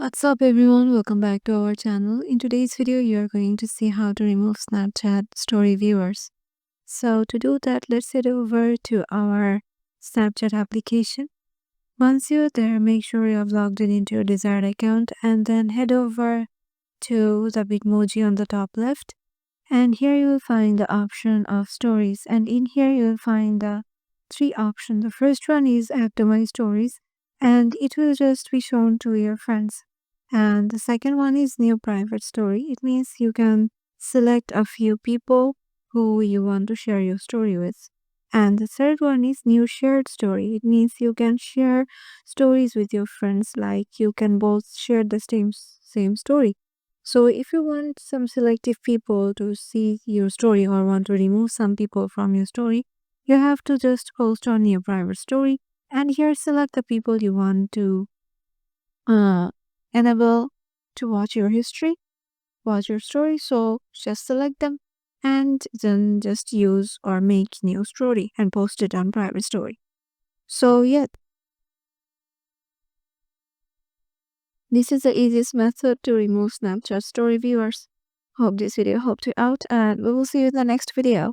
What's up everyone, welcome back to our channel. In today's video you are going to see how to remove Snapchat story viewers. So to do that, let's head over to our Snapchat application. Once you're there, make sure you have logged in into your desired account and then head over to the Bitmoji on the top left, and here you will find the option of stories, and in here you will find the three options. The first one is add to my stories, and it will just be shown to your friends. And the second one is new private story. It means you can select a few people who you want to share your story with. And the third one is new shared story. It means you can share stories with your friends, like you can both share the same story. So if you want some selective people to see your story or want to remove some people from your story, you have to just post on your private story, and here select the people you want to uh, enable to watch your history, watch your story. So just select them and then just use or make new story and post it on private story. So yeah, this is the easiest method to remove Snapchat story viewers. Hope this video helped you out, and we will see you in the next video.